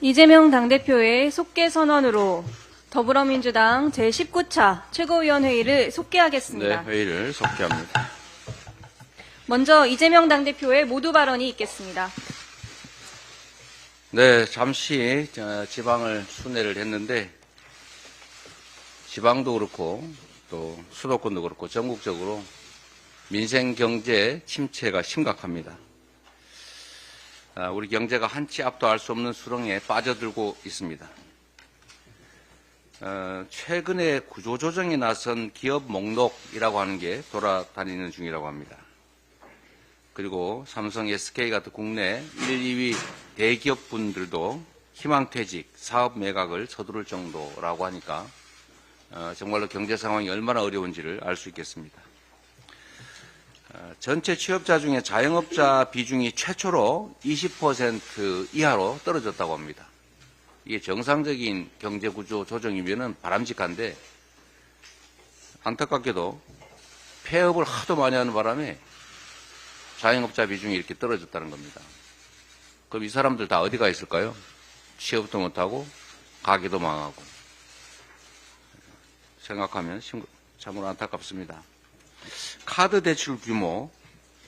이재명 당대표의 속개 선언으로 더불어민주당 제19차 최고위원회의를 속개하겠습니다. 네, 회의를 속개합니다. 먼저 이재명 당대표의 모두 발언이 있겠습니다. 네, 잠시 지방을 순회를 했는데 지방도 그렇고 또 수도권도 그렇고 전국적으로 민생 경제 침체가 심각합니다. 우리 경제가 한치 앞도 알 수 없는 수렁에 빠져들고 있습니다. 최근에 구조조정에 나선 기업 목록이라고 하는 게 돌아다니는 중이라고 합니다. 그리고 삼성, SK 같은 국내 1, 2위 대기업 분들도 희망퇴직, 사업 매각을 서두를 정도라고 하니까 정말로 경제 상황이 얼마나 어려운지를 알 수 있겠습니다. 전체 취업자 중에 자영업자 비중이 최초로 20% 이하로 떨어졌다고 합니다. 이게 정상적인 경제구조 조정이면은 바람직한데 안타깝게도 폐업을 하도 많이 하는 바람에 자영업자 비중이 이렇게 떨어졌다는 겁니다. 그럼 이 사람들 다 어디가 있을까요? 취업도 못하고 가게도 망하고 생각하면 참으로 안타깝습니다. 카드 대출 규모,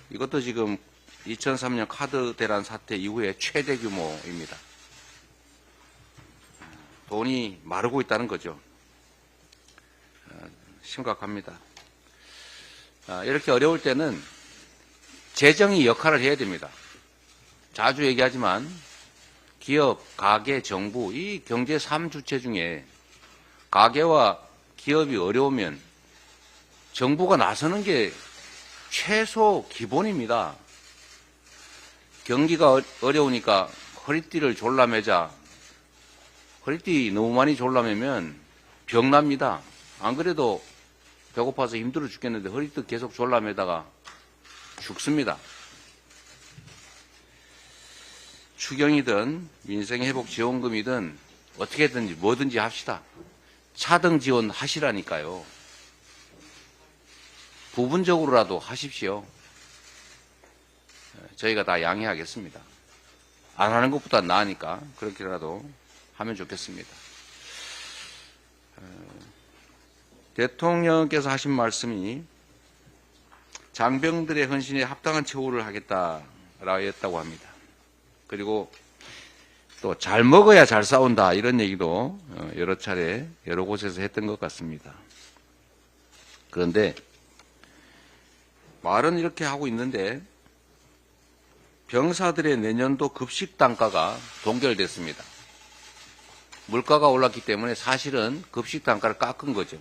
이것도 지금 2003년 카드 대란 사태 이후에 최대 규모입니다. 돈이 마르고 있다는 거죠. 심각합니다. 이렇게 어려울 때는 재정이 역할을 해야 됩니다. 자주 얘기하지만 기업, 가계, 정부, 이 경제 3주체 중에 가계와 기업이 어려우면 정부가 나서는 게 최소 기본입니다. 경기가 어려우니까 허리띠를 졸라매자. 허리띠 너무 많이 졸라매면 병납니다. 안 그래도 배고파서 힘들어 죽겠는데 허리띠 계속 졸라매다가 죽습니다. 추경이든 민생회복지원금이든 어떻게든지 뭐든지 합시다. 차등 지원 하시라니까요. 부분적으로라도 하십시오. 저희가 다 양해하겠습니다. 안 하는 것보다 나으니까 그렇게라도 하면 좋겠습니다. 대통령께서 하신 말씀이 장병들의 헌신에 합당한 처우를 하겠다라고 했다고 합니다. 그리고 또 잘 먹어야 잘 싸운다 이런 얘기도 여러 차례 여러 곳에서 했던 것 같습니다. 그런데 말은 이렇게 하고 있는데 병사들의 내년도 급식 단가가 동결됐습니다. 물가가 올랐기 때문에 사실은 급식 단가를 깎은 거죠.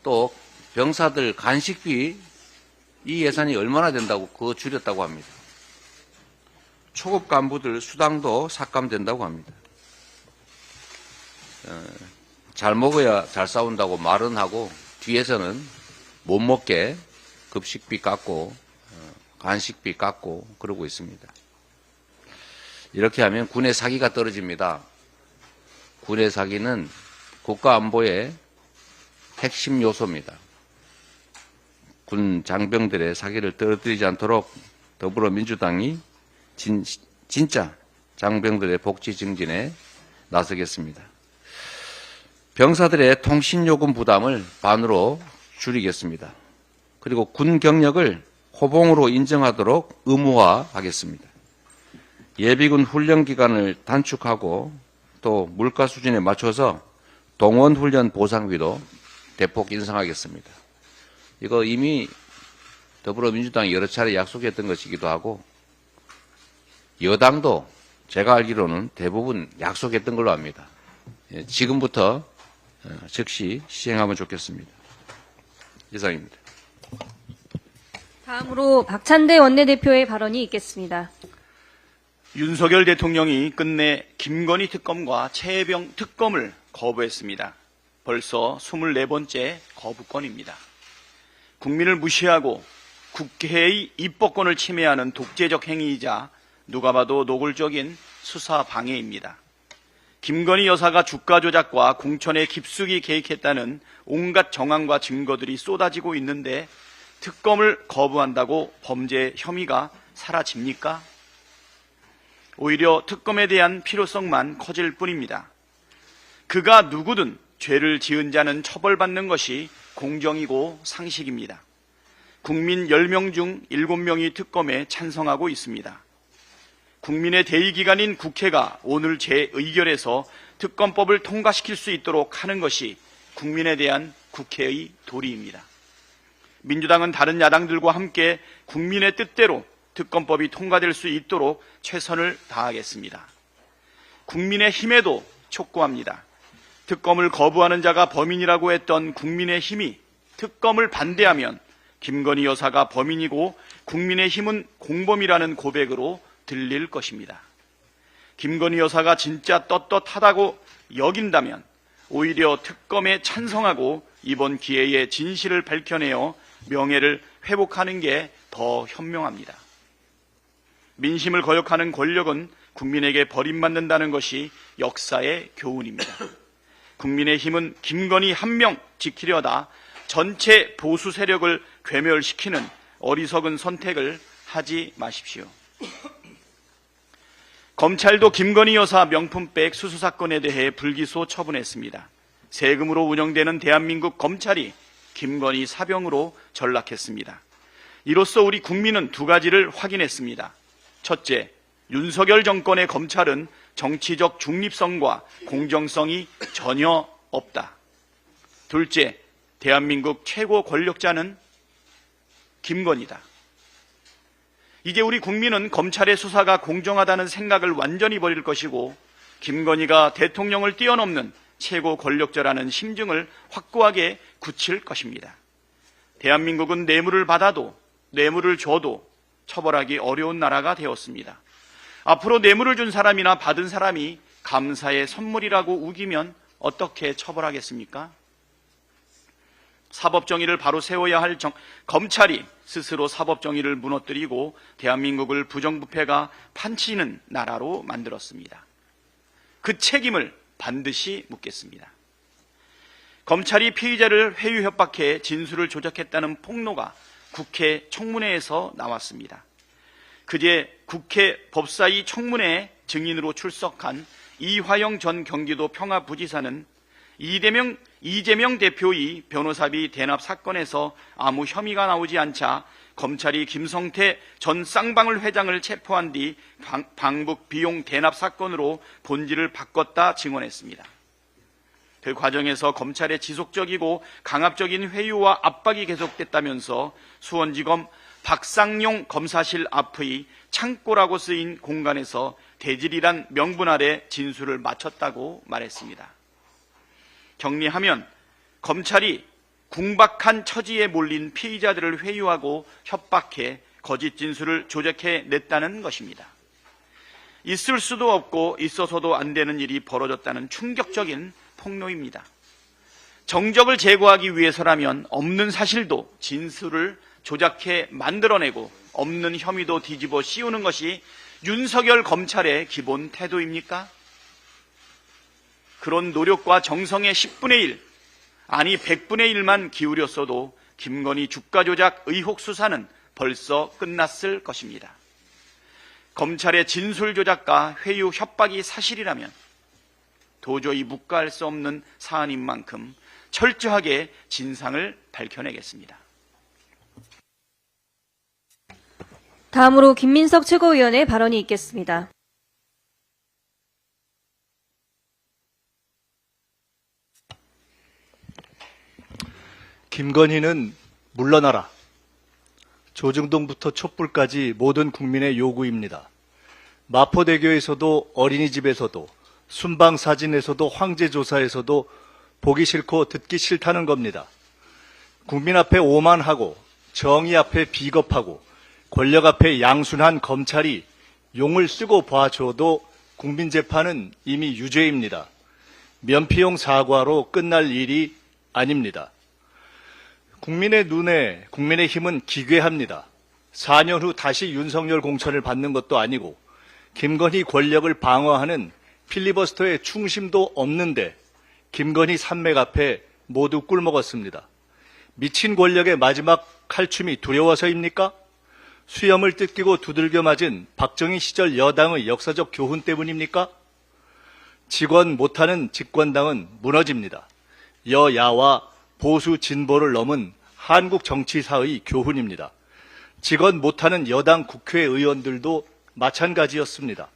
또 병사들 간식비 이 예산이 얼마나 된다고 그거 줄였다고 합니다. 초급 간부들 수당도 삭감된다고 합니다. 잘 먹어야 잘 싸운다고 말은 하고 뒤에서는 못 먹게 급식비 깎고 간식비 깎고 그러고 있습니다. 이렇게 하면 군의 사기가 떨어집니다. 군의 사기는 국가 안보의 핵심 요소입니다. 군 장병들의 사기를 떨어뜨리지 않도록 더불어민주당이 진짜 장병들의 복지 증진에 나서겠습니다. 병사들의 통신요금 부담을 반으로 줄이겠습니다. 그리고 군 경력을 호봉으로 인정하도록 의무화하겠습니다. 예비군 훈련 기간을 단축하고 또 물가 수준에 맞춰서 동원 훈련 보상비도 대폭 인상하겠습니다. 이거 이미 더불어민주당이 여러 차례 약속했던 것이기도 하고 여당도 제가 알기로는 대부분 약속했던 걸로 압니다. 지금부터 즉시 시행하면 좋겠습니다. 이상입니다. 다음으로 박찬대 원내대표의 발언이 있겠습니다. 윤석열 대통령이 끝내 김건희 특검과 최혜병 특검을 거부했습니다. 벌써 24번째 거부권입니다. 국민을 무시하고 국회의 입법권을 침해하는 독재적 행위이자 누가 봐도 노골적인 수사 방해입니다. 김건희 여사가 주가 조작과 공천에 깊숙이 개입했다는 온갖 정황과 증거들이 쏟아지고 있는데 특검을 거부한다고 범죄 혐의가 사라집니까? 오히려 특검에 대한 필요성만 커질 뿐입니다. 그가 누구든 죄를 지은 자는 처벌받는 것이 공정이고 상식입니다. 국민 10명 중 7명이 특검에 찬성하고 있습니다. 국민의 대의기관인 국회가 오늘 재의결해서 특검법을 통과시킬 수 있도록 하는 것이 국민에 대한 국회의 도리입니다. 민주당은 다른 야당들과 함께 국민의 뜻대로 특검법이 통과될 수 있도록 최선을 다하겠습니다. 국민의 힘에도 촉구합니다. 특검을 거부하는 자가 범인이라고 했던 국민의 힘이 특검을 반대하면 김건희 여사가 범인이고 국민의 힘은 공범이라는 고백으로 들릴 것입니다. 김건희 여사가 진짜 떳떳하다고 여긴다면 오히려 특검에 찬성하고 이번 기회에 진실을 밝혀내어 명예를 회복하는 게 더 현명합니다. 민심을 거역하는 권력은 국민에게 버림받는다는 것이 역사의 교훈입니다. 국민의힘은 김건희 한 명 지키려다 전체 보수 세력을 괴멸시키는 어리석은 선택을 하지 마십시오. 검찰도 김건희 여사 명품백 수수 사건에 대해 불기소 처분했습니다. 세금으로 운영되는 대한민국 검찰이 김건희 사병으로 전락했습니다. 이로써 우리 국민은 두 가지를 확인했습니다. 첫째, 윤석열 정권의 검찰은 정치적 중립성과 공정성이 전혀 없다. 둘째, 대한민국 최고 권력자는 김건희다. 이제 우리 국민은 검찰의 수사가 공정하다는 생각을 완전히 버릴 것이고 김건희가 대통령을 뛰어넘는 최고 권력자라는 심증을 확고하게 굳힐 것입니다. 대한민국은 뇌물을 받아도 뇌물을 줘도 처벌하기 어려운 나라가 되었습니다. 앞으로 뇌물을 준 사람이나 받은 사람이 감사의 선물이라고 우기면 어떻게 처벌하겠습니까? 사법정의를 바로 세워야 할 검찰이 스스로 사법정의를 무너뜨리고 대한민국을 부정부패가 판치는 나라로 만들었습니다. 그 책임을 반드시 묻겠습니다. 검찰이 피의자를 회유 협박해 진술을 조작했다는 폭로가 국회 청문회에서 나왔습니다. 그제 국회 법사위 청문회에 증인으로 출석한 이화영 전 경기도 평화부지사는 이재명 대표의 변호사비 대납 사건에서 아무 혐의가 나오지 않자 검찰이 김성태 전 쌍방울 회장을 체포한 뒤 방북 비용 대납 사건으로 본질을 바꿨다 증언했습니다. 그 과정에서 검찰의 지속적이고 강압적인 회유와 압박이 계속됐다면서 수원지검 박상용 검사실 앞의 창고라고 쓰인 공간에서 대질이란 명분 아래 진술을 마쳤다고 말했습니다. 정리하면 검찰이 궁박한 처지에 몰린 피의자들을 회유하고 협박해 거짓 진술을 조작해냈다는 것입니다. 있을 수도 없고 있어서도 안 되는 일이 벌어졌다는 충격적인 폭로입니다. 정적을 제거하기 위해서라면 없는 사실도 진술을 조작해 만들어내고 없는 혐의도 뒤집어 씌우는 것이 윤석열 검찰의 기본 태도입니까? 그런 노력과 정성의 10분의 1, 아니 100분의 1만 기울였어도 김건희 주가 조작 의혹 수사는 벌써 끝났을 것입니다. 검찰의 진술 조작과 회유 협박이 사실이라면 도저히 묵과할 수 없는 사안인 만큼 철저하게 진상을 밝혀내겠습니다. 다음으로 김민석 최고위원의 발언이 있겠습니다. 김건희는 물러나라. 조중동부터 촛불까지 모든 국민의 요구입니다. 마포대교에서도 어린이집에서도 순방사진에서도 황제조사에서도 보기 싫고 듣기 싫다는 겁니다. 국민 앞에 오만하고 정의 앞에 비겁하고 권력 앞에 양순한 검찰이 용을 쓰고 봐줘도 국민재판은 이미 유죄입니다. 면피용 사과로 끝날 일이 아닙니다. 국민의 눈에 국민의힘은 기괴합니다. 4년 후 다시 윤석열 공천을 받는 것도 아니고 김건희 권력을 방어하는 필리버스터의 충심도 없는데 김건희 산맥 앞에 모두 꿀먹었습니다. 미친 권력의 마지막 칼춤이 두려워서입니까? 수염을 뜯기고 두들겨 맞은 박정희 시절 여당의 역사적 교훈 때문입니까? 직원 못하는 집권당은 무너집니다. 여야와 보수 진보를 넘은 한국 정치사의 교훈입니다. 직원 못하는 여당 국회의원들도 마찬가지였습니다.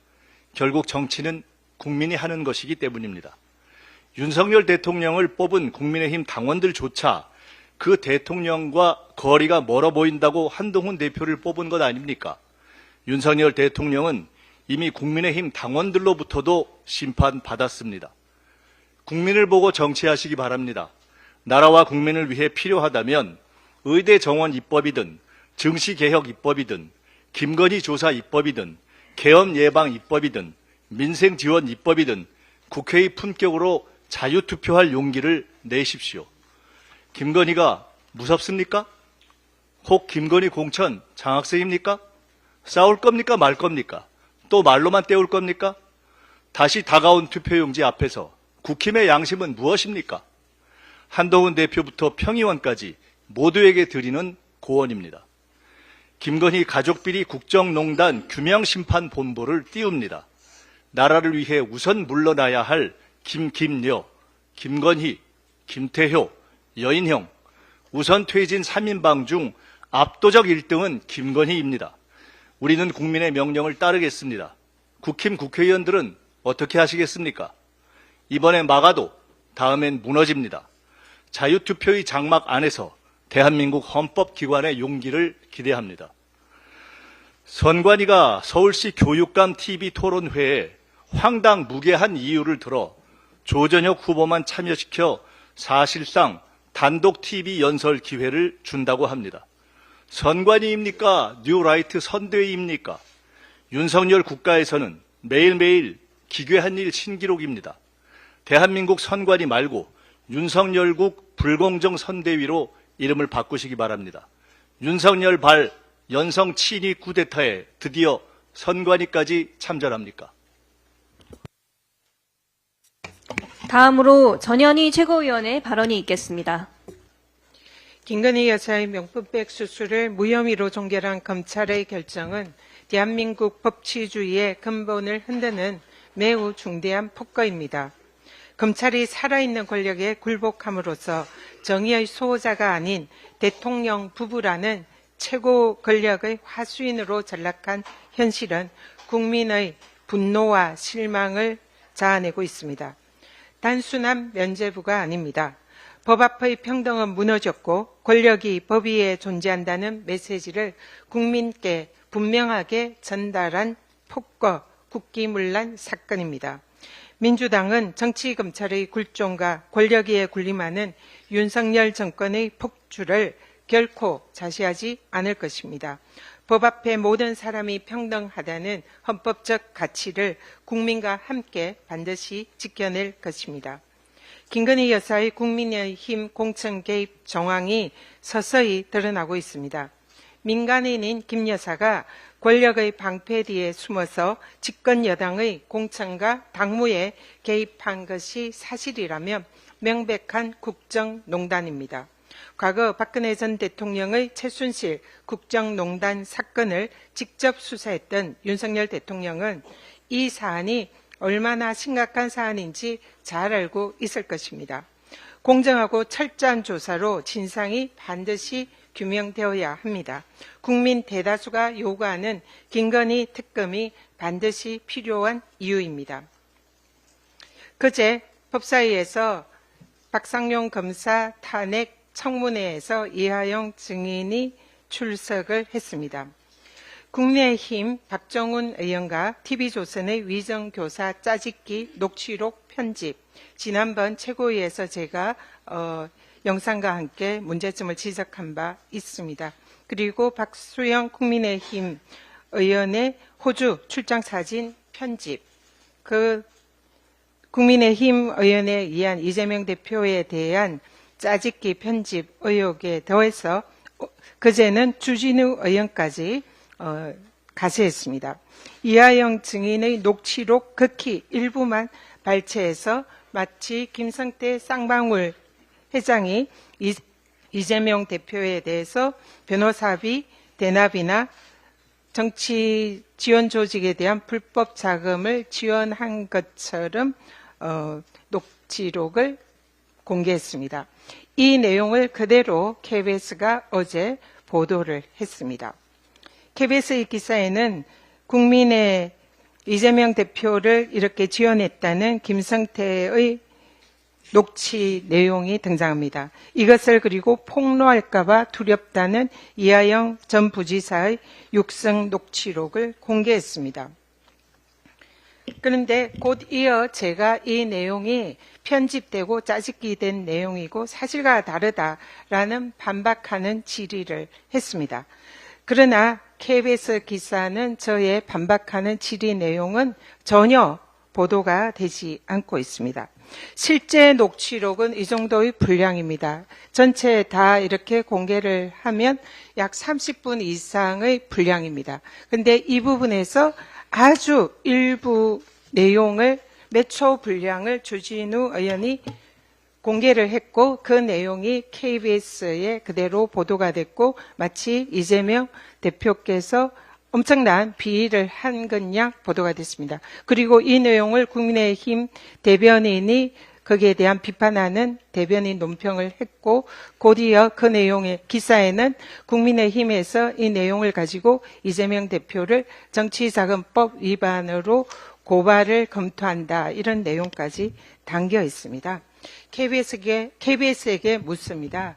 결국 정치는 국민이 하는 것이기 때문입니다. 윤석열 대통령을 뽑은 국민의힘 당원들조차 그 대통령과 거리가 멀어 보인다고 한동훈 대표를 뽑은 것 아닙니까? 윤석열 대통령은 이미 국민의힘 당원들로부터도 심판받았습니다. 국민을 보고 정치하시기 바랍니다. 나라와 국민을 위해 필요하다면 의대 정원 입법이든 증시개혁 입법이든 김건희 조사 입법이든 계엄 예방 입법이든 민생 지원 입법이든 국회의 품격으로 자유투표할 용기를 내십시오. 김건희가 무섭습니까? 혹 김건희 공천 장학생입니까? 싸울 겁니까 말 겁니까? 또 말로만 때울 겁니까? 다시 다가온 투표용지 앞에서 국힘의 양심은 무엇입니까? 한동훈 대표부터 평의원까지 모두에게 드리는 고언입니다. 김건희 가족비리 국정농단 규명심판본부를 띄웁니다. 나라를 위해 우선 물러나야 할 김여, 김건희, 김태효, 여인형, 우선 퇴진 3인방 중 압도적 1등은 김건희입니다. 우리는 국민의 명령을 따르겠습니다. 국힘 국회의원들은 어떻게 하시겠습니까? 이번에 막아도 다음엔 무너집니다. 자유투표의 장막 안에서 대한민국 헌법기관의 용기를 기대합니다. 선관위가 서울시 교육감 TV 토론회에 황당무계한 이유를 들어 조전혁 후보만 참여시켜 사실상 단독 TV 연설 기회를 준다고 합니다. 선관위입니까? 뉴라이트 선대위입니까? 윤석열 국가에서는 매일매일 기괴한 일 신기록입니다. 대한민국 선관위 말고 윤석열국 불공정 선대위로 이름을 바꾸시기 바랍니다. 윤석열 발 연성 친위 쿠데타에 드디어 선관위까지 참전합니까? 다음으로 전현희 최고위원의 발언이 있겠습니다. 김건희 여사의 명품백 수수를 무혐의로 종결한 검찰의 결정은 대한민국 법치주의의 근본을 흔드는 매우 중대한 폭거입니다. 검찰이 살아있는 권력에 굴복함으로써 정의의 수호자가 아닌 대통령 부부라는 최고 권력의 하수인으로 전락한 현실은 국민의 분노와 실망을 자아내고 있습니다. 단순한 면죄부가 아닙니다. 법 앞의 평등은 무너졌고 권력이 법 위에 존재한다는 메시지를 국민께 분명하게 전달한 폭거, 국기문란 사건입니다. 민주당은 정치검찰의 굴종과 권력위에 군림하는 윤석열 정권의 폭주를 결코 자시하지 않을 것입니다. 법 앞에 모든 사람이 평등하다는 헌법적 가치를 국민과 함께 반드시 지켜낼 것입니다. 김건희 여사의 국민의힘 공천 개입 정황이 서서히 드러나고 있습니다. 민간인인 김 여사가 권력의 방패 뒤에 숨어서 집권 여당의 공천과 당무에 개입한 것이 사실이라면 명백한 국정농단입니다. 과거 박근혜 전 대통령의 최순실 국정농단 사건을 직접 수사했던 윤석열 대통령은 이 사안이 얼마나 심각한 사안인지 잘 알고 있을 것입니다. 공정하고 철저한 조사로 진상이 반드시 규명되어야 합니다. 국민 대다수가 요구하는 김건희 특검이 반드시 필요한 이유입니다. 그제 법사위에서 박상용 검사 탄핵 청문회에서 이하영 증인이 출석을 했습니다. 국민의힘 박정훈 의원과 TV조선의 위정교사 짜집기 녹취록 편집, 지난번 최고위에서 제가 영상과 함께 문제점을 지적한 바 있습니다. 그리고 박수영 국민의힘 의원의 호주 출장 사진 편집, 그 국민의힘 의원에 의한 이재명 대표에 대한 짜집기 편집 의혹에 더해서 그제는 주진우 의원까지 가세했습니다. 이하영 증인의 녹취록 극히 일부만 발췌해서 마치 김성태 쌍방울 회장이 이재명 대표에 대해서 변호사비 대납이나 정치 지원 조직에 대한 불법 자금을 지원한 것처럼 녹취록을 공개했습니다. 이 내용을 그대로 KBS가 어제 보도를 했습니다. KBS의 기사에는 국민의 이재명 대표를 이렇게 지원했다는 김성태의 녹취 내용이 등장합니다. 이것을 그리고 폭로할까봐 두렵다는 이하영 전 부지사의 육성 녹취록을 공개했습니다. 그런데 곧 이어 제가 이 내용이 편집되고 짜집기 된 내용이고 사실과 다르다라는 반박하는 질의를 했습니다. 그러나 KBS 기사는 저의 반박하는 질의 내용은 전혀 보도가 되지 않고 있습니다. 실제 녹취록은 이 정도의 분량입니다. 전체 다 이렇게 공개를 하면 약 30분 이상의 분량입니다. 근데 이 부분에서 아주 일부 내용을 몇 초 분량을 주진우 의원이 공개를 했고 그 내용이 KBS에 그대로 보도가 됐고 마치 이재명 대표께서 엄청난 비리를 한 것 양 보도가 됐습니다. 그리고 이 내용을 국민의힘 대변인이 거기에 대한 비판하는 대변인 논평을 했고 곧이어 그 내용의 기사에는 국민의힘에서 이 내용을 가지고 이재명 대표를 정치자금법 위반으로 고발을 검토한다 이런 내용까지 담겨 있습니다. KBS에게 묻습니다.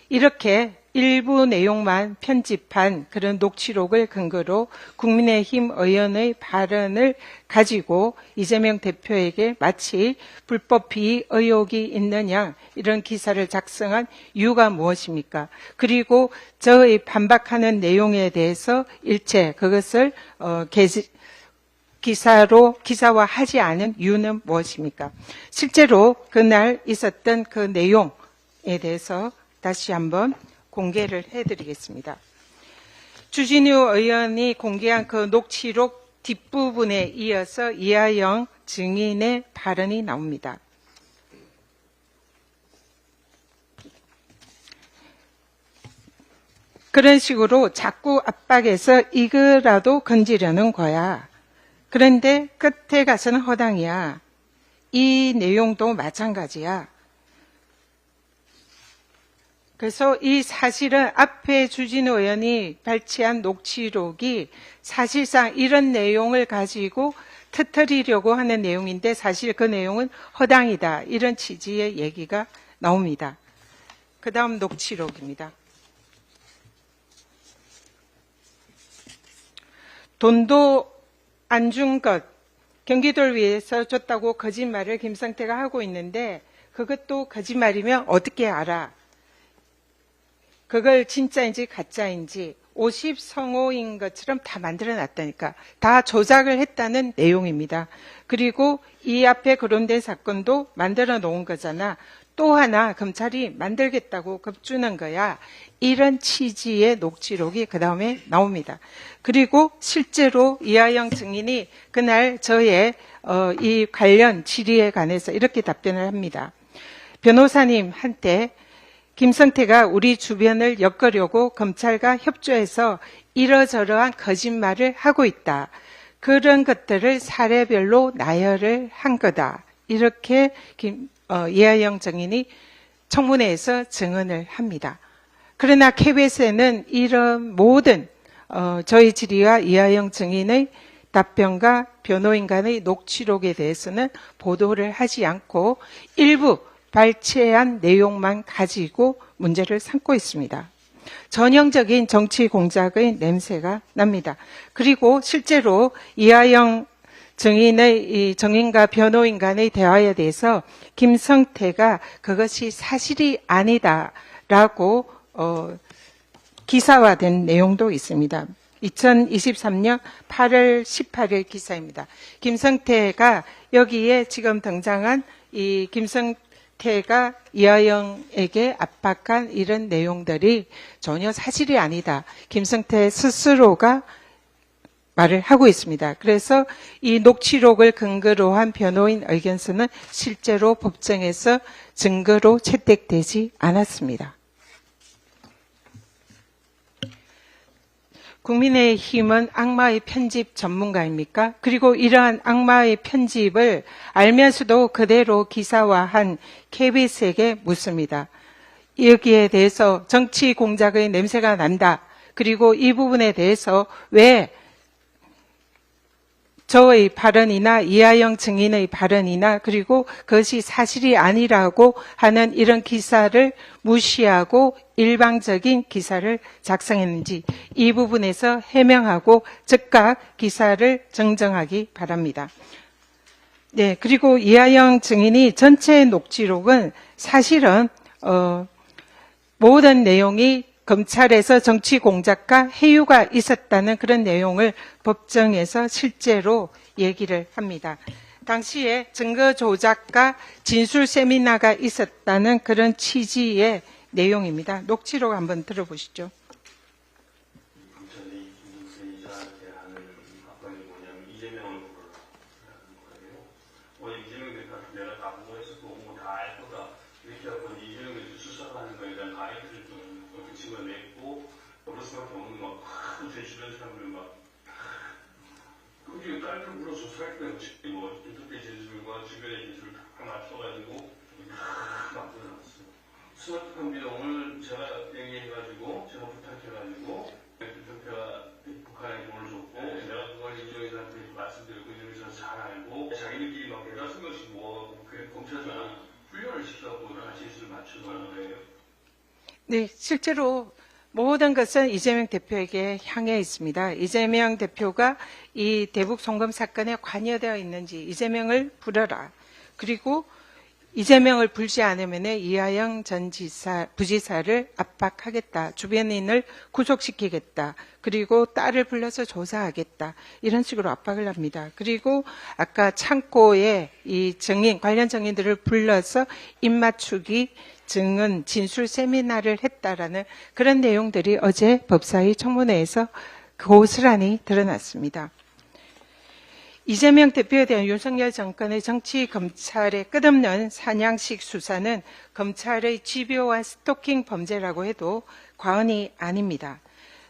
이렇게 일부 내용만 편집한 그런 녹취록을 근거로 국민의힘 의원의 발언을 가지고 이재명 대표에게 마치 불법 비위 의혹이 있느냐 이런 기사를 작성한 이유가 무엇입니까? 그리고 저의 반박하는 내용에 대해서 일체 그것을 기사화하지 않은 이유는 무엇입니까? 실제로 그날 있었던 그 내용에 대해서 다시 한번 공개를 해드리겠습니다. 주진우 의원이 공개한 그 녹취록 뒷부분에 이어서 이하영 증인의 발언이 나옵니다. 그런 식으로 자꾸 압박해서 이거라도 건지려는 거야. 그런데 끝에 가서는 허당이야. 이 내용도 마찬가지야. 그래서 이 사실은 앞에 주진우 의원이 발췌한 녹취록이 사실상 이런 내용을 가지고 터뜨리려고 하는 내용인데 사실 그 내용은 허당이다. 이런 취지의 얘기가 나옵니다. 그 다음 녹취록입니다. 돈도 안 준 것, 경기도를 위해서 줬다고 거짓말을 김성태가 하고 있는데 그것도 거짓말이면 어떻게 알아? 그걸 진짜인지 가짜인지 50성호인 것처럼 다 만들어놨다니까. 다 조작을 했다는 내용입니다. 그리고 이 앞에 거론된 사건도 만들어 놓은 거잖아. 또 하나 검찰이 만들겠다고 겁주는 거야. 이런 취지의 녹취록이 그 다음에 나옵니다. 그리고 실제로 이하영 증인이 그날 저의 이 관련 질의에 관해서 이렇게 답변을 합니다. 변호사님한테 김성태가 우리 주변을 엮으려고 검찰과 협조해서 이러저러한 거짓말을 하고 있다. 그런 것들을 사례별로 나열을 한 거다. 이렇게 이하영 증인이 청문회에서 증언을 합니다. 그러나 KBS에는 이런 모든 저희 질의와 이하영 증인의 답변과 변호인 간의 녹취록에 대해서는 보도를 하지 않고 일부 발췌한 내용만 가지고 문제를 삼고 있습니다. 전형적인 정치 공작의 냄새가 납니다. 그리고 실제로 이하영 증인의 증인과 변호인 간의 대화에 대해서 김성태가 그것이 사실이 아니다라고 기사화된 내용도 있습니다. 2023년 8월 18일 기사입니다. 김성태가 여기에 지금 등장한 이 김성태가 이하영에게 압박한 이런 내용들이 전혀 사실이 아니다. 김성태 스스로가 말을 하고 있습니다. 그래서 이 녹취록을 근거로 한 변호인 의견서는 실제로 법정에서 증거로 채택되지 않았습니다. 국민의힘은 악마의 편집 전문가입니까? 그리고 이러한 악마의 편집을 알면서도 그대로 기사화한 KBS에게 묻습니다. 여기에 대해서 정치 공작의 냄새가 난다. 그리고 이 부분에 대해서 왜 저의 발언이나 이하영 증인의 발언이나 그리고 그것이 사실이 아니라고 하는 이런 기사를 무시하고 일방적인 기사를 작성했는지 이 부분에서 해명하고 즉각 기사를 정정하기 바랍니다. 네, 그리고 이하영 증인이 전체 녹취록은 사실은 모든 내용이 검찰에서 정치 공작과 해유가 있었다는 그런 내용을 법정에서 실제로 얘기를 합니다. 당시에 증거 조작과 진술 세미나가 있었다는 그런 취지의 내용입니다. 녹취록 한번 들어보시죠. 검찰이 김동수 이자한테 하는 압박이 뭐냐면 이재명을 부르라는 거예요. 이재명 대표한테 내가 다 보고했었고 다 알 거다. 이렇게 하고 이재명 대표 수사하는 거에 대한 가이드를 좀 집어냈고 그럴 수밖에 없는 제 주변 사람들 그게 딸들 불러서 수사했다는 인터넷 진술과 주변의 진술을 다 맞춰가지고 만들어놨어요. 스마트폰 비용을 제가 얘기해가지고 제가 부탁해가지고 대표가 북한에 돈을 줬고 내가 그걸 이정희한테 말씀드렸고 이정희는 잘 알고 자기들끼리 막 내가 쓴 것이 검찰에서 훈련을 시켜갖고 같이 진술을 맞춰서 거예요. 네, 실제로 모든 것은 이재명 대표에게 향해 있습니다. 이재명 대표가 이 대북 송금 사건에 관여되어 있는지 이재명을 불러라. 그리고 이재명을 불지 않으면 이하영 전 부지사를 압박하겠다. 주변인을 구속시키겠다. 그리고 딸을 불러서 조사하겠다. 이런 식으로 압박을 합니다. 그리고 아까 창고에 이 관련 증인들을 불러서 입맞추기 증언, 진술 세미나를 했다라는 그런 내용들이 어제 법사위 청문회에서 고스란히 드러났습니다. 이재명 대표에 대한 윤석열 정권의 정치 검찰의 끝없는 사냥식 수사는 검찰의 집요한 스토킹 범죄라고 해도 과언이 아닙니다.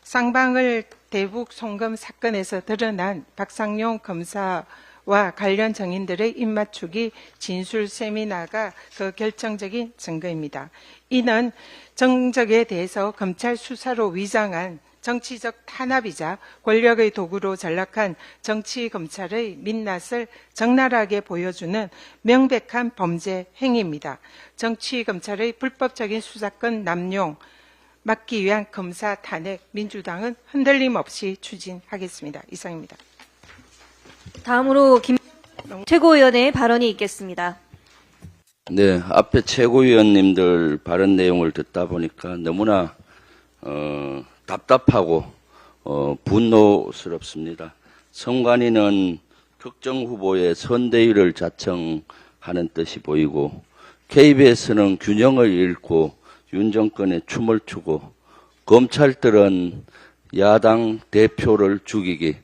쌍방울 대북 송금 사건에서 드러난 박상용 검사와 관련 증인들의 입맞추기 진술 세미나가 그 결정적인 증거입니다. 이는 정적에 대해서 검찰 수사로 위장한 정치적 탄압이자 권력의 도구로 전락한 정치 검찰의 민낯을 적나라하게 보여주는 명백한 범죄 행위입니다. 정치 검찰의 불법적인 수사권 남용 막기 위한 검사 탄핵 민주당은 흔들림 없이 추진하겠습니다. 이상입니다. 다음으로 김 최고위원의 발언이 있겠습니다. 네, 앞에 최고위원님들 발언 내용을 듣다 보니까 너무나 답답하고 분노스럽습니다. 선관위는 특정 후보의 선대위를 자청하는 뜻이 보이고 KBS는 균형을 잃고 윤 정권에 춤을 추고 검찰들은 야당 대표를 죽이기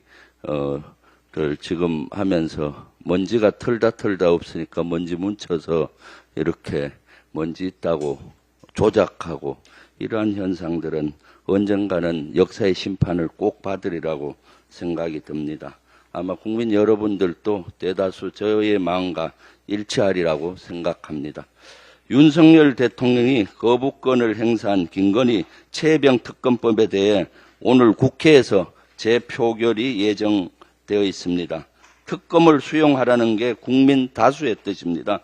를 지금 하면서 먼지가 털다 없으니까 먼지 뭉쳐서 이렇게 먼지 있다고 조작하고 이러한 현상들은 언젠가는 역사의 심판을 꼭 받으리라고 생각이 듭니다. 아마 국민 여러분들도 대다수 저의 마음과 일치하리라고 생각합니다. 윤석열 대통령이 거부권을 행사한 김건희 최혜병 특검법에 대해 오늘 국회에서 재표결이 예정되어 있습니다. 특검을 수용하라는 게 국민 다수의 뜻입니다.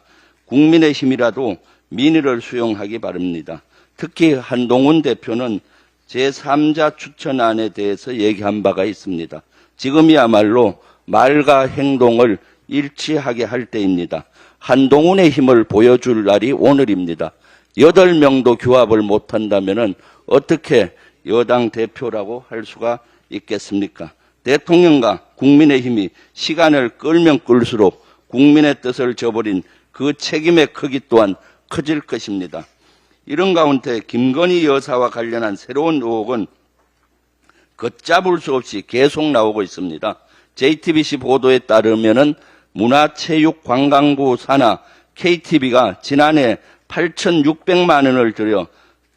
국민의힘이라도 민의를 수용하기 바랍니다. 특히 한동훈 대표는 제3자 추천안에 대해서 얘기한 바가 있습니다. 지금이야말로 말과 행동을 일치하게 할 때입니다. 한동훈의 힘을 보여줄 날이 오늘입니다. 8명도 규합을 못한다면 어떻게 여당 대표라고 할 수가 있겠습니까? 대통령과 국민의힘이 시간을 끌면 끌수록 국민의 뜻을 저버린 그 책임의 크기 또한 커질 것입니다. 이런 가운데 김건희 여사와 관련한 새로운 의혹은 걷잡을 수 없이 계속 나오고 있습니다. JTBC 보도에 따르면은 문화체육관광부 산하 KTV가 지난해 8,600만 원을 들여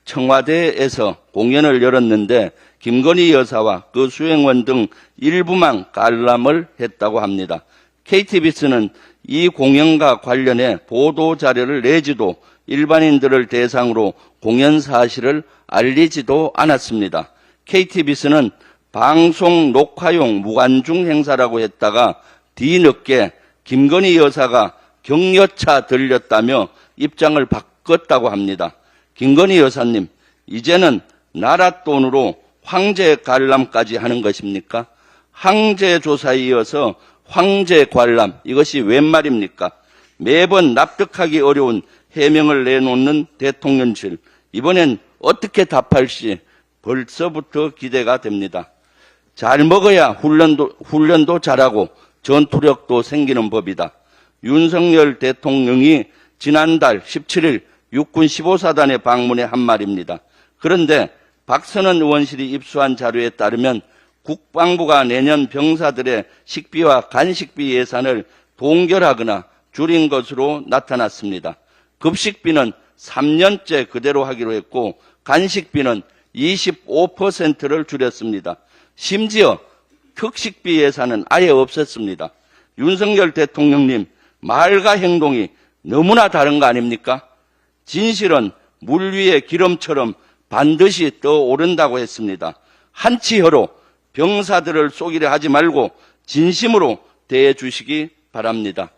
청와대에서 공연을 열었는데 김건희 여사와 그 수행원 등 일부만 관람을 했다고 합니다. KTBC는 이 공연과 관련해 보도 자료를 내지도 일반인들을 대상으로 공연 사실을 알리지도 않았습니다. KTBC는 방송 녹화용 무관중 행사라고 했다가 뒤늦게 김건희 여사가 격려차 들렸다며 입장을 바꿨다고 합니다. 김건희 여사님, 이제는 나라 돈으로 황제 관람까지 하는 것입니까? 황제 조사에 이어서 황제 관람, 이것이 웬 말입니까? 매번 납득하기 어려운 해명을 내놓는 대통령실, 이번엔 어떻게 답할지 벌써부터 기대가 됩니다. 잘 먹어야 훈련도 잘하고 전투력도 생기는 법이다. 윤석열 대통령이 지난달 17일 육군 15사단에 방문해 한 말입니다. 그런데 박선원 의원실이 입수한 자료에 따르면 국방부가 내년 병사들의 식비와 간식비 예산을 동결하거나 줄인 것으로 나타났습니다. 급식비는 3년째 그대로 하기로 했고 간식비는 25%를 줄였습니다. 심지어 특식비 예산은 아예 없었습니다. 윤석열 대통령님, 말과 행동이 너무나 다른 거 아닙니까? 진실은 물 위에 기름처럼 반드시 떠오른다고 했습니다. 한치혀로 병사들을 속이려 하지 말고 진심으로 대해 주시기 바랍니다.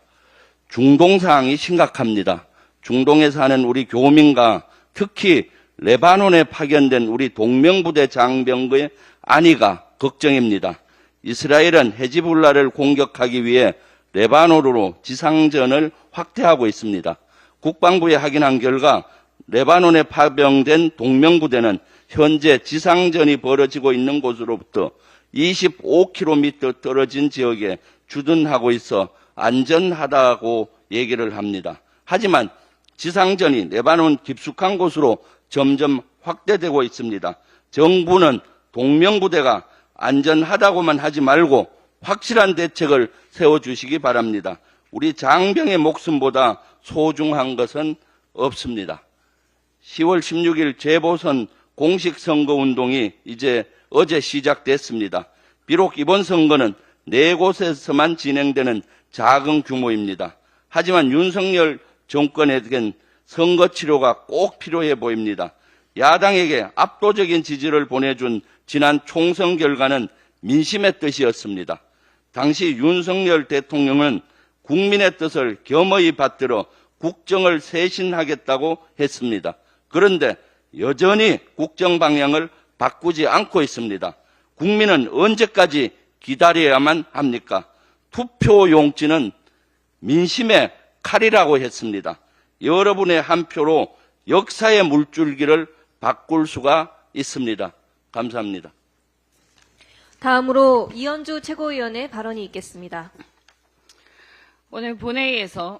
중동 상황이 심각합니다. 중동에 사는 우리 교민과 특히 레바논에 파견된 우리 동명부대 장병의 안위가 걱정입니다. 이스라엘은 헤즈볼라를 공격하기 위해 레바논으로 지상전을 확대하고 있습니다. 국방부에 확인한 결과 레바논에 파병된 동명부대는 현재 지상전이 벌어지고 있는 곳으로부터 25km 떨어진 지역에 주둔하고 있어 안전하다고 얘기를 합니다. 하지만 지상전이 레바논 깊숙한 곳으로 점점 확대되고 있습니다. 정부는 동명부대가 안전하다고만 하지 말고 확실한 대책을 세워주시기 바랍니다. 우리 장병의 목숨보다 소중한 것은 없습니다. 10월 16일 재보선 공식 선거운동이 이제 어제 시작됐습니다. 비록 이번 선거는 4곳에서만 진행되는 작은 규모입니다. 하지만 윤석열 정권에겐 선거 치료가 꼭 필요해 보입니다. 야당에게 압도적인 지지를 보내준 지난 총선 결과는 민심의 뜻이었습니다. 당시 윤석열 대통령은 국민의 뜻을 겸허히 받들어 국정을 쇄신하겠다고 했습니다. 그런데 여전히 국정 방향을 바꾸지 않고 있습니다. 국민은 언제까지 기다려야만 합니까? 투표 용지는 민심의 칼이라고 했습니다. 여러분의 한 표로 역사의 물줄기를 바꿀 수가 있습니다. 감사합니다. 다음으로 이현주 최고위원의 발언이 있겠습니다. 오늘 본회의에서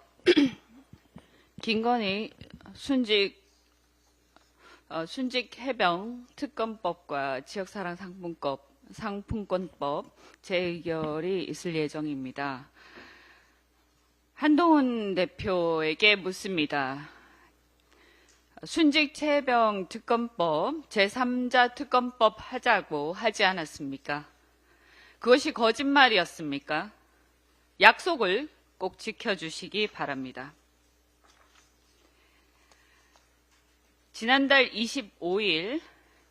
김건희 순직 해병 특검법과 지역사랑 상품권법 재의결이 있을 예정입니다. 한동훈 대표에게 묻습니다. 순직 해병 특검법 제3자 특검법 하자고 하지 않았습니까? 그것이 거짓말이었습니까? 약속을 꼭 지켜주시기 바랍니다. 지난달 25일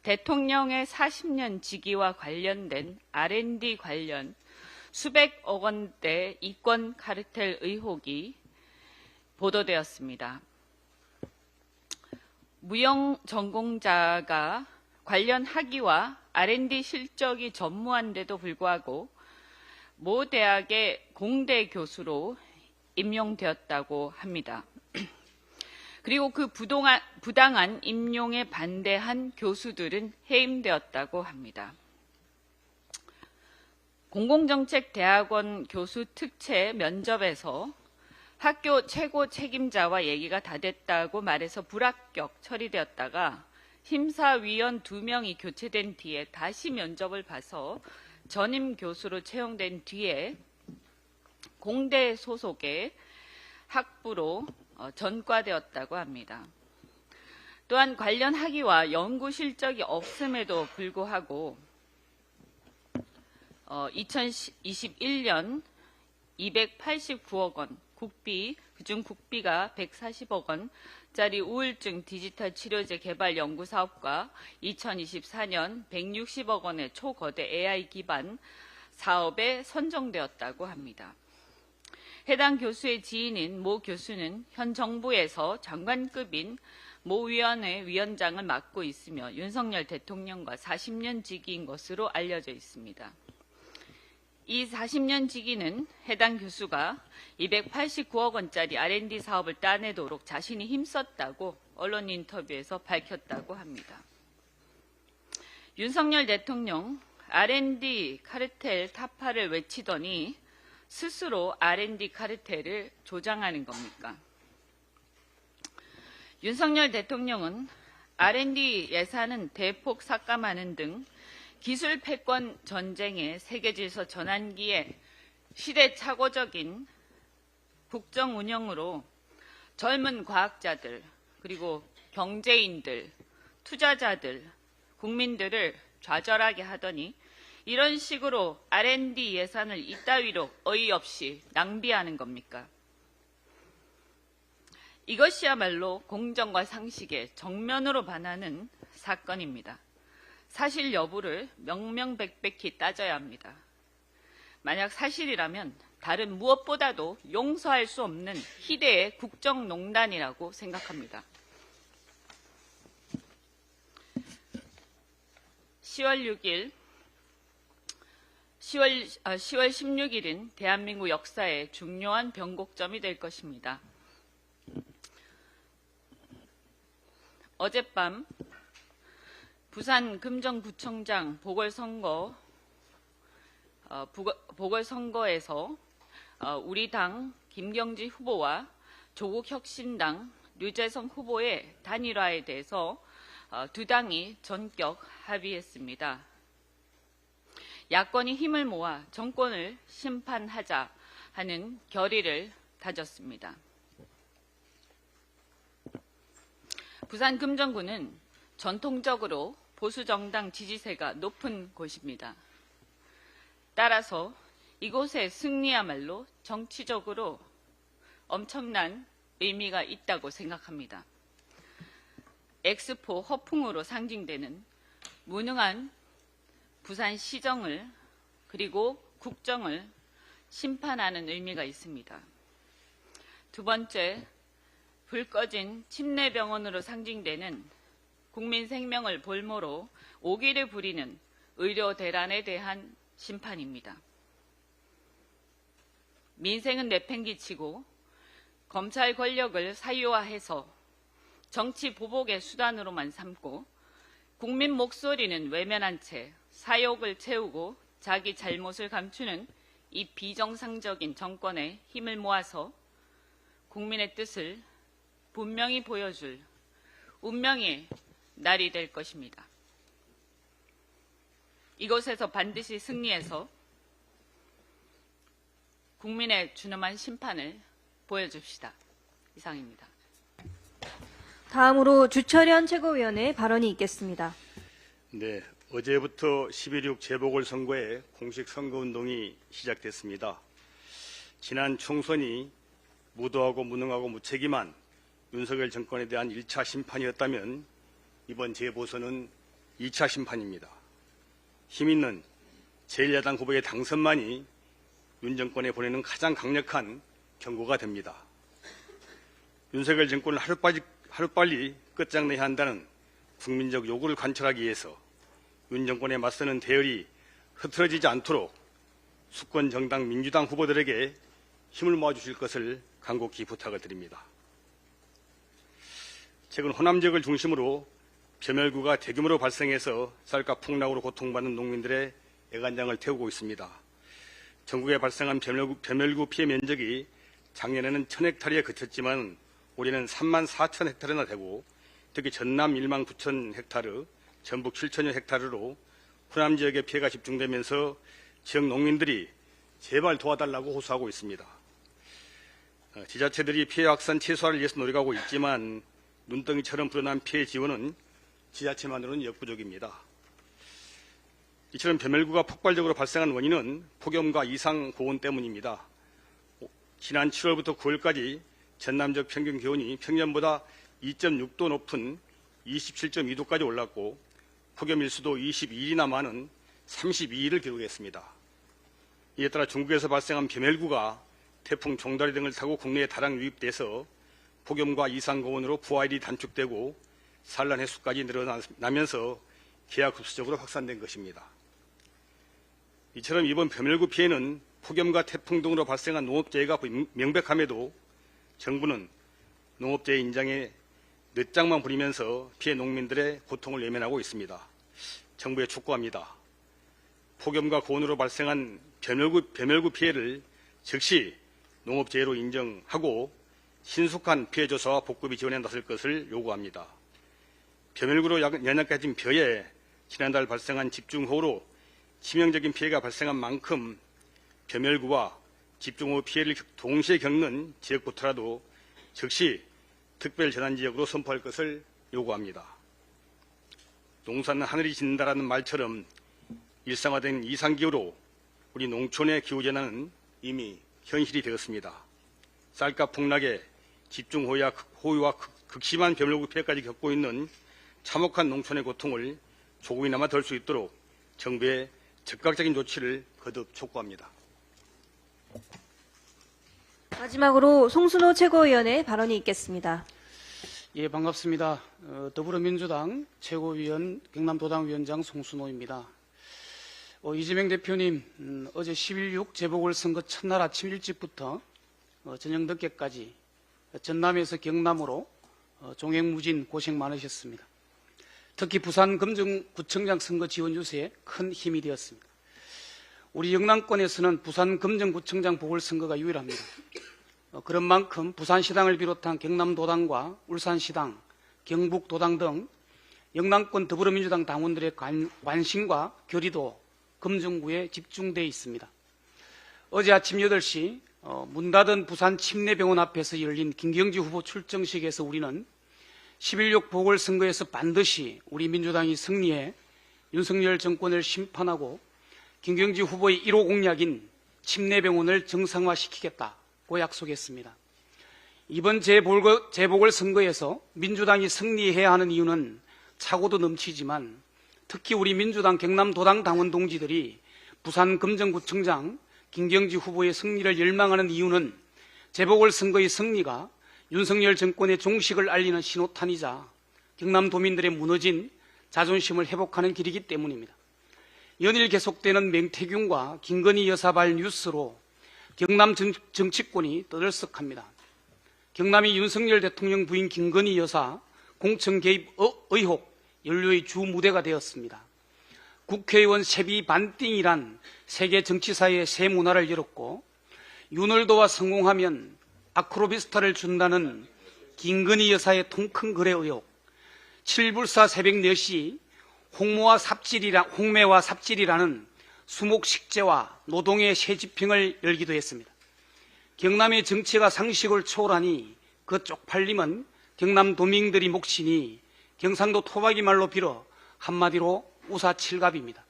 대통령의 40년 직위와 관련된 R&D 관련 수백억 원대 이권 카르텔 의혹이 보도되었습니다. 무용 전공자가 관련 학위와 R&D 실적이 전무한데도 불구하고 모 대학의 공대 교수로 임용되었다고 합니다. 그리고 그 부당한 임용에 반대한 교수들은 해임되었다고 합니다. 공공정책대학원 교수 특채 면접에서 학교 최고 책임자와 얘기가 다 됐다고 말해서 불합격 처리되었다가 심사위원 2명이 교체된 뒤에 다시 면접을 봐서 전임 교수로 채용된 뒤에 공대 소속의 학부로 전과되었다고 합니다. 또한 관련 학위와 연구 실적이 없음에도 불구하고 2021년 289억 원, 국비, 그중 국비가 140억 원짜리 우울증 디지털 치료제 개발 연구 사업과 2024년 160억 원의 초거대 AI 기반 사업에 선정되었다고 합니다. 해당 교수의 지인인 모 교수는 현 정부에서 장관급인 모 위원회 위원장을 맡고 있으며 윤석열 대통령과 40년 지기인 것으로 알려져 있습니다. 이 40년 지기는 해당 교수가 289억 원짜리 R&D 사업을 따내도록 자신이 힘썼다고 언론 인터뷰에서 밝혔다고 합니다. 윤석열 대통령 R&D 카르텔 타파를 외치더니 스스로 R&D 카르텔을 조장하는 겁니까? 윤석열 대통령은 R&D 예산은 대폭 삭감하는 등 기술 패권 전쟁의 세계 질서 전환기에 시대착오적인 국정 운영으로 젊은 과학자들, 그리고 경제인들, 투자자들, 국민들을 좌절하게 하더니 이런 식으로 R&D 예산을 이따위로 어이없이 낭비하는 겁니까? 이것이야말로 공정과 상식에 정면으로 반하는 사건입니다. 사실 여부를 명명백백히 따져야 합니다. 만약 사실이라면 다른 무엇보다도 용서할 수 없는 희대의 국정농단이라고 생각합니다. 10월 16일은 대한민국 역사의 중요한 변곡점이 될 것입니다. 어젯밤 부산 금정구청장 보궐선거에서 우리 당 김경지 후보와 조국혁신당 류재성 후보의 단일화에 대해서 두 당이 전격 합의했습니다. 야권이 힘을 모아 정권을 심판하자 하는 결의를 다졌습니다. 부산 금정구는 전통적으로 보수정당 지지세가 높은 곳입니다. 따라서 이곳의 승리야말로 정치적으로 엄청난 의미가 있다고 생각합니다. 엑스포 허풍으로 상징되는 무능한 부산시정을 그리고 국정을 심판하는 의미가 있습니다. 두 번째, 불 꺼진 침례병원으로 상징되는 국민 생명을 볼모로 오기를 부리는 의료 대란에 대한 심판입니다. 민생은 내팽개치고 검찰 권력을 사유화해서 정치 보복의 수단으로만 삼고 국민 목소리는 외면한 채 사욕을 채우고 자기 잘못을 감추는 이 비정상적인 정권에 힘을 모아서 국민의 뜻을 분명히 보여줄 운명의 날이 될 것입니다. 이곳에서 반드시 승리해서 국민의 준엄한 심판을 보여줍시다. 이상입니다. 다음으로 주철현 최고위원의 발언이 있겠습니다. 네, 어제부터 11.6 재보궐선거의 공식 선거운동이 시작됐습니다. 지난 총선이 무도하고 무능하고 무책임한 윤석열 정권에 대한 1차 심판이었다면 이번 재보선은 2차 심판입니다. 힘있는 제1야당 후보의 당선만이 윤 정권에 보내는 가장 강력한 경고가 됩니다. 윤석열 정권을 하루빨리 끝장내야 한다는 국민적 요구를 관철하기 위해서 윤 정권에 맞서는 대열이 흐트러지지 않도록 수권 정당 민주당 후보들에게 힘을 모아주실 것을 간곡히 부탁을 드립니다. 최근 호남 지역을 중심으로 벼멸구가 대규모로 발생해서 쌀값 폭락으로 고통받는 농민들의 애간장을 태우고 있습니다. 전국에 발생한 벼멸구 피해 면적이 작년에는 1000헥타르에 그쳤지만 올해는 3만 4천 헥타르나 되고 특히 전남 1만 9천 헥타르, 전북 7천여 헥타르로 호남 지역에 피해가 집중되면서 지역 농민들이 제발 도와달라고 호소하고 있습니다. 지자체들이 피해 확산 최소화를 위해서 노력하고 있지만 눈덩이처럼 불어난 피해 지원은 지자체만으로는 역부족입니다. 이처럼 벼멸구가 폭발적으로 발생한 원인은 폭염과 이상 고온 때문입니다. 지난 7월부터 9월까지 전남적 평균 기온이 평년보다 2.6도 높은 27.2도까지 올랐고 폭염 일수도 22일이나 많은 32일을 기록했습니다. 이에 따라 중국에서 발생한 벼멸구가 태풍 종다리 등을 타고 국내에 다량 유입돼서 폭염과 이상 고온으로 부하일이 단축되고 산란 횟수까지 늘어나면서 기하급수적으로 확산된 것입니다. 이처럼 이번 벼멸구 피해는 폭염과 태풍 등으로 발생한 농업재해가 명백함에도 정부는 농업재해 인정에 늦장만 부리면서 피해 농민들의 고통을 외면하고 있습니다. 정부에 촉구합니다. 폭염과 고온으로 발생한 벼멸구 피해를 즉시 농업재해로 인정하고 신속한 피해 조사와 복구비 지원에 나설 것을 요구합니다. 벼멸구로 연약해진 벼에 지난달 발생한 집중호우로 치명적인 피해가 발생한 만큼 벼멸구와 집중호우 피해를 동시에 겪는 지역부터라도 즉시 특별재난지역으로 선포할 것을 요구합니다. 농사는 하늘이 짓는다라는 말처럼 일상화된 이상기후로 우리 농촌의 기후재난은 이미 현실이 되었습니다. 쌀값 폭락에 집중호우와 극심한 벼멸구 피해까지 겪고 있는 참혹한 농촌의 고통을 조금이나마 덜 수 있도록 정부의 즉각적인 조치를 거듭 촉구합니다. 마지막으로 송순호 최고위원의 발언이 있겠습니다. 예, 반갑습니다. 더불어민주당 최고위원 경남도당위원장 송순호입니다. 이재명 대표님, 어제 11.6 재보궐선거 첫날 아침 일찍부터 저녁 늦게까지 전남에서 경남으로 종횡무진 고생 많으셨습니다. 특히 부산 금정구청장 선거 지원 유세에 큰 힘이 되었습니다. 우리 영남권에서는 부산 금정구청장 보궐선거가 유일합니다. 그런 만큼 부산시당을 비롯한 경남도당과 울산시당, 경북도당 등 영남권 더불어민주당 당원들의 관심과 결의도 금정구에 집중되어 있습니다. 어제 아침 8시 문 닫은 부산 침례병원 앞에서 열린 김경지 후보 출정식에서 우리는 11.6 보궐선거에서 반드시 우리 민주당이 승리해 윤석열 정권을 심판하고 김경지 후보의 1호 공약인 침례병원을 정상화시키겠다고 약속했습니다. 이번 재보궐선거에서 민주당이 승리해야 하는 이유는 차고도 넘치지만 특히 우리 민주당 경남도당 당원 동지들이 부산 금정구청장 김경지 후보의 승리를 열망하는 이유는 재보궐선거의 승리가 윤석열 정권의 종식을 알리는 신호탄이자 경남도민들의 무너진 자존심을 회복하는 길이기 때문입니다. 연일 계속되는 맹태균과 김건희 여사발 뉴스로 경남 정치권이 떠들썩합니다. 경남이 윤석열 대통령 부인 김건희 여사 공천 개입 의혹 연루의 주 무대가 되었습니다. 국회의원 세비 반띵이란 세계 정치사의 새 문화를 열었고 윤월도와 성공하면 아크로비스타를 준다는 김건희 여사의 통큰 거래 의혹, 7불사 새벽 4시 홍매와 삽질이라는 수목식재와 노동의 새집행을 열기도 했습니다. 경남의 정치가 상식을 초월하니 그 쪽팔림은 경남 도민들이 몫이니 경상도 토박이 말로 빌어 한마디로 우사칠갑입니다.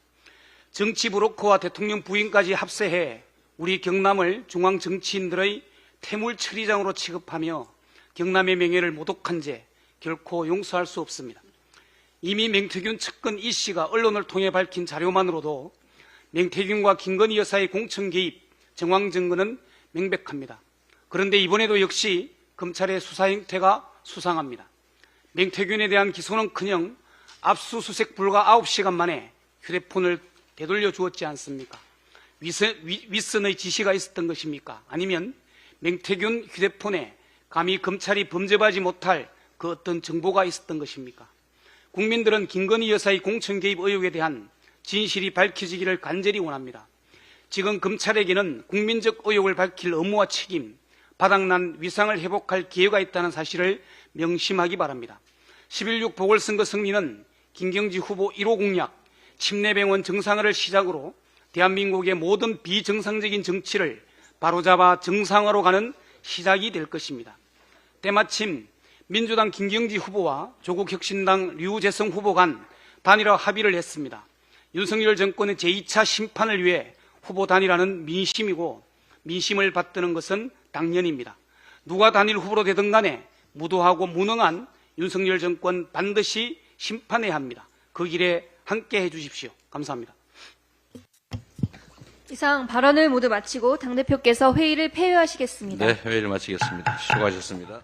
정치 브로커와 대통령 부인까지 합세해 우리 경남을 중앙 정치인들의 태물 처리장으로 취급하며 경남의 명예를 모독한 죄 결코 용서할 수 없습니다. 이미 맹태균 측근 이 씨가 언론을 통해 밝힌 자료만으로도 맹태균과 김건희 여사의 공천 개입 정황 증거는 명백합니다. 그런데 이번에도 역시 검찰의 수사 행태가 수상합니다. 맹태균에 대한 기소는커녕 압수수색 불과 9시간 만에 휴대폰을 되돌려 주었지 않습니까? 윗선의 지시가 있었던 것입니까? 아니면 맹태균 휴대폰에 감히 검찰이 범접하지 못할 그 어떤 정보가 있었던 것입니까? 국민들은 김건희 여사의 공천 개입 의혹에 대한 진실이 밝혀지기를 간절히 원합니다. 지금 검찰에게는 국민적 의혹을 밝힐 업무와 책임, 바닥난 위상을 회복할 기회가 있다는 사실을 명심하기 바랍니다. 11.6 보궐선거 승리는 김경지 후보 1호 공약, 침례병원 정상화를 시작으로 대한민국의 모든 비정상적인 정치를 바로잡아 정상화로 가는 시작이 될 것입니다. 때마침 민주당 김경지 후보와 조국혁신당 류재성 후보 간 단일화 합의를 했습니다. 윤석열 정권의 제2차 심판을 위해 후보 단일화는 민심이고 민심을 받드는 것은 당연입니다. 누가 단일 후보로 되든 간에 무도하고 무능한 윤석열 정권 반드시 심판해야 합니다. 그 길에 함께 해주십시오. 감사합니다. 이상 발언을 모두 마치고 당대표께서 회의를 폐회하시겠습니다. 네, 회의를 마치겠습니다. 수고하셨습니다.